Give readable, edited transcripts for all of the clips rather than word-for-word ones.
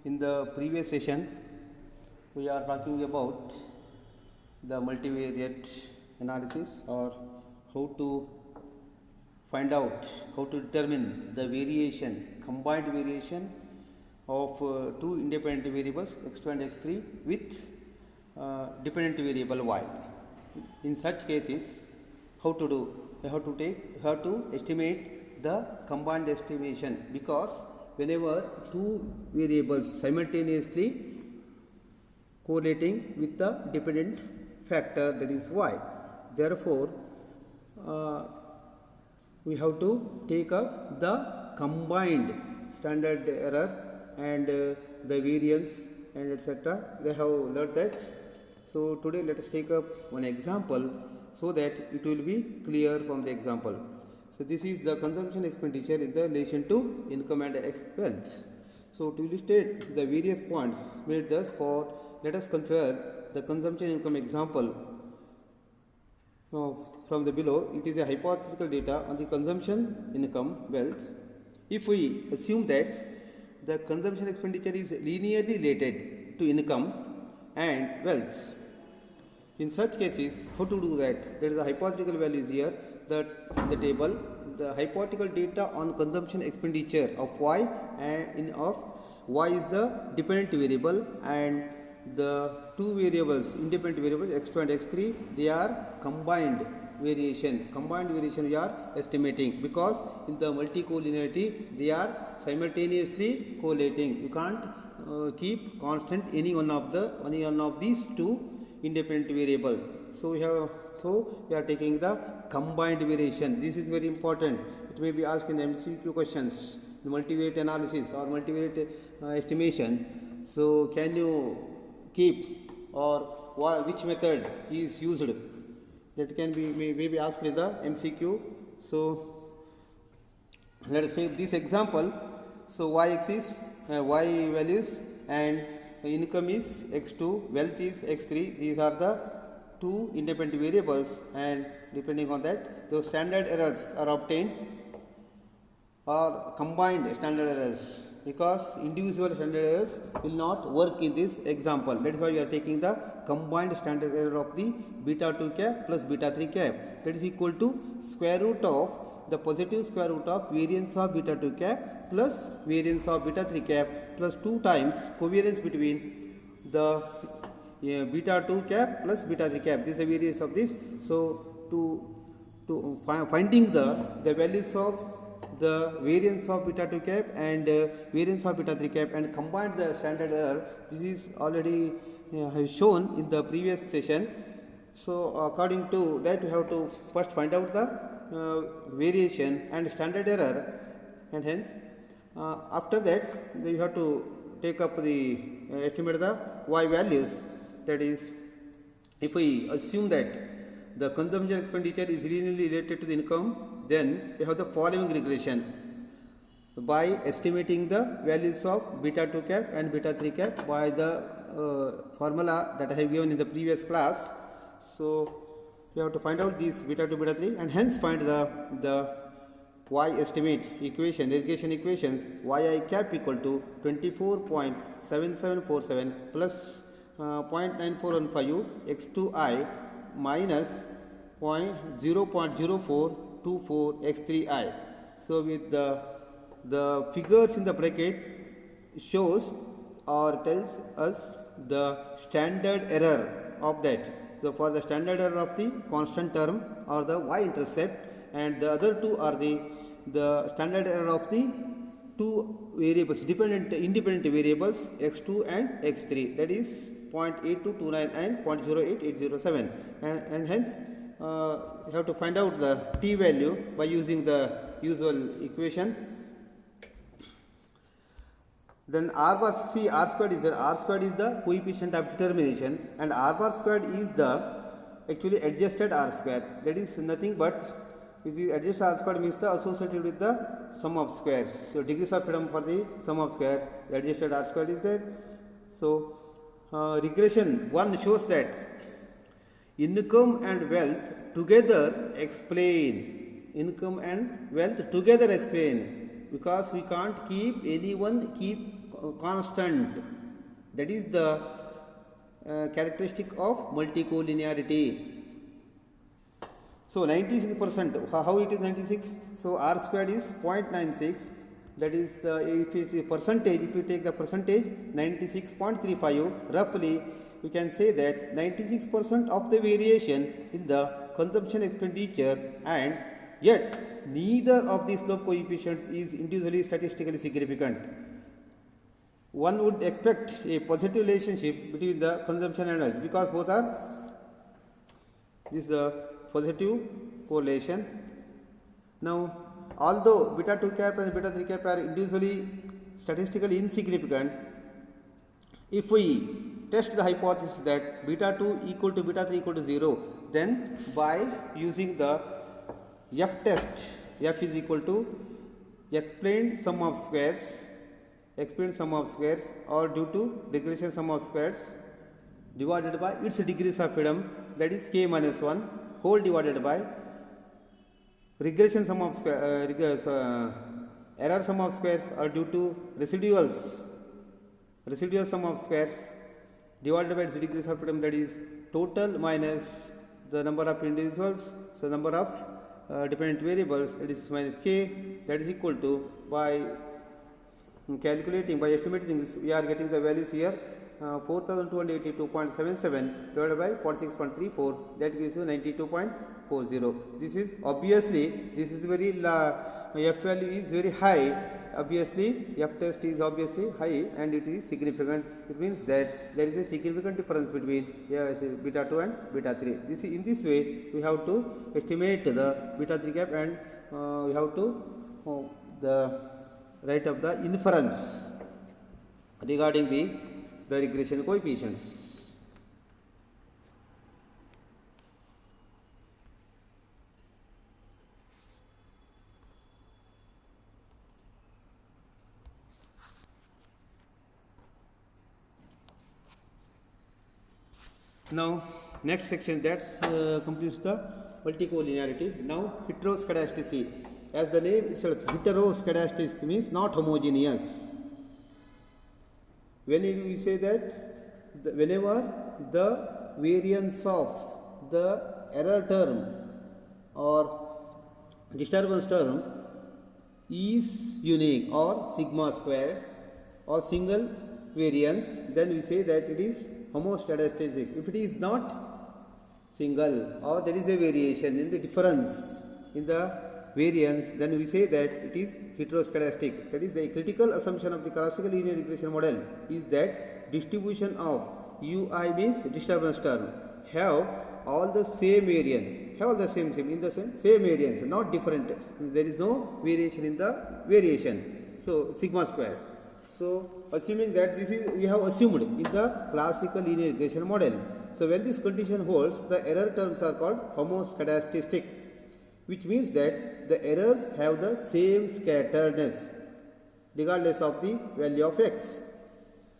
In the previous session, we are talking about the multivariate analysis, or how to find out, how to determine the variation, combined variation of two independent variables x2 and x3 with dependent variable y. In such cases, how to do? You have to estimate the combined estimation, because whenever two variables simultaneously correlating with the dependent factor, that is y, therefore we have to take up the combined standard error and the variance and etc. They have learned that. So today let us take up one example so that it will be clear from the example. So this is the consumption expenditure in the relation to income and wealth. So to illustrate the various points made thus for, let us consider the consumption income example. From the below, it is a hypothetical data on the consumption income wealth. If we assume that the consumption expenditure is linearly related to income and wealth, in such cases, how to do that? There is a hypothetical values here, that the table, the hypothetical data on consumption expenditure of y, and of y is the dependent variable, and the two variables, independent variables x2 and x3, they are combined variation. Combined variation we are estimating, because in the multicollinearity they are simultaneously correlating. You can't keep constant any one of these two independent variable. So we are taking the combined variation. This is very important. It may be asked in MCQ questions, multivariate analysis or multivariate estimation. So can you keep, or which method is used? That can be maybe asked in the MCQ. So let us take this example. So y axis, y values, and income is x2, wealth is x3. These are the two independent variables, and depending on that, those standard errors are obtained, or combined standard errors, because individual standard errors will not work in this example. That is why we are taking the combined standard error of the beta 2 cap plus beta 3 cap, that is equal to square root of the positive square root of variance of beta 2 cap plus variance of beta 3 cap plus 2 times covariance between the beta 2 cap plus beta 3 cap. This is the variance of this. So to finding the values of the variance of beta 2 cap and variance of beta 3 cap and combine the standard error, this is already shown in the previous session. So according to that, we have to first find out the variation and standard error, and hence after that you have to take up the estimate the y values. That is, if we assume that the consumption expenditure is linearly related to the income, then we have the following regression by estimating the values of beta 2 cap and beta 3 cap by the formula that I have given in the previous class. So we have to find out these beta 2, beta 3, and hence find the y estimate equation, regression equations. yi cap equal to 24.7747 plus 0.9415 x2i minus 0.0424 x3i. So with the figures in the bracket shows or tells us the standard error of that. So for the standard error of the constant term or the y-intercept, and the other two are the standard error of the two variables, independent variables x2 and x3, that is 0.8229 and 0.08807, and hence you have to find out the t value by using the usual equation. Then r bar, see, r squared is there. R squared is the coefficient of determination, and r bar squared is the actually adjusted r square. That is nothing but, adjusted r squared means the associated with the sum of squares. So degrees of freedom for the sum of squares, the adjusted r squared is there. So regression 1 shows that income and wealth together explain, because we can't keep constant. That is the characteristic of multicollinearity. So 96%, how it is 96? So r squared is 0.96, that is the, if it is percentage, if you take the percentage 96.35, roughly we can say that 96% of the variation in the consumption expenditure, and yet neither of these slope coefficients is individually statistically significant. One would expect a positive relationship between the consumption and health because both are, this is a positive correlation. Now, although beta 2 cap and beta 3 cap are individually statistically insignificant, if we test the hypothesis that beta 2 equal to beta 3 equal to 0, then by using the F test, F is equal to explained sum of squares or due to regression sum of squares divided by its degrees of freedom, that is k minus 1 whole divided by regression sum of error sum of squares or due to residual sum of squares divided by its degrees of freedom, that is total minus the number of individuals, so number of dependent variables, that is minus k, that is equal to, by calculating, by estimating this, we are getting the values here 4282.77 divided by 46.34, that gives you 92.40. This is obviously, this is very F value is very high. Obviously, F test is obviously high and it is significant. It means that there is a significant difference between beta 2 and beta 3. This, in this way, we have to estimate the beta 3 cap, and we have to write up the inference regarding the regression coefficients. Now, next section that completes the multicollinearity. Now, heteroscedasticity. As the name itself, heteroscedastic means not homogeneous. When we say that whenever the variance of the error term or disturbance term is unique or sigma square or single variance, then we say that it is homoscedastic. If it is not single or there is a variation in the difference in the variance, then we say that it is heteroscedastic. That is, the critical assumption of the classical linear regression model is that distribution of UI means disturbance term have all the same variance, have all the same variance, not different. There is no variation in the variation. So sigma square. So assuming that this is, we have assumed in the classical linear regression model. So when this condition holds, the error terms are called homoscedastic, which means that the errors have the same scatteredness regardless of the value of x.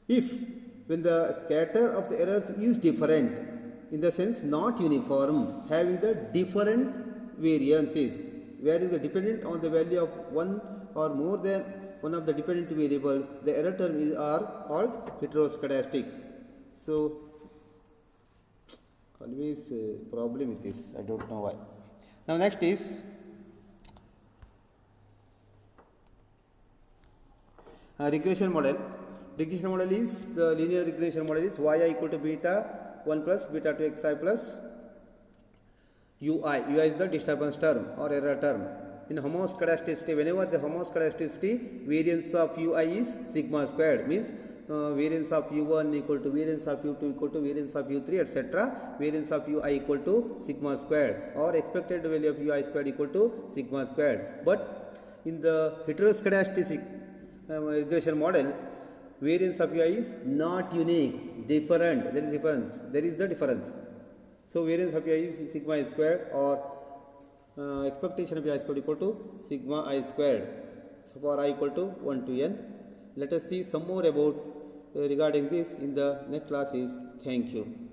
If when the scatter of the errors is different, in the sense not uniform, having the different variances, wherein the dependent on the value of one or more than one of the dependent variables, the error terms are called heteroscedastic. So always problem with this, I don't know why. Now next is regression model. Regression model is, the linear regression model is yi equal to beta 1 plus beta 2 xi plus ui. Ui is the disturbance term or error term. In homoscedasticity, whenever the homoscedasticity variance of ui is sigma squared, means variance of u1 equal to variance of u2 equal to variance of u3, etc. Variance of ui equal to sigma squared, or expected value of ui squared equal to sigma squared. But in the heteroscedastic regression model, variance of ui is not unique, different. There is difference. There is the difference. So variance of ui is sigma squared, or expectation of I squared equal to sigma I squared. So for I equal to 1 to n. Let us see some more about regarding this in the next classes. Thank you.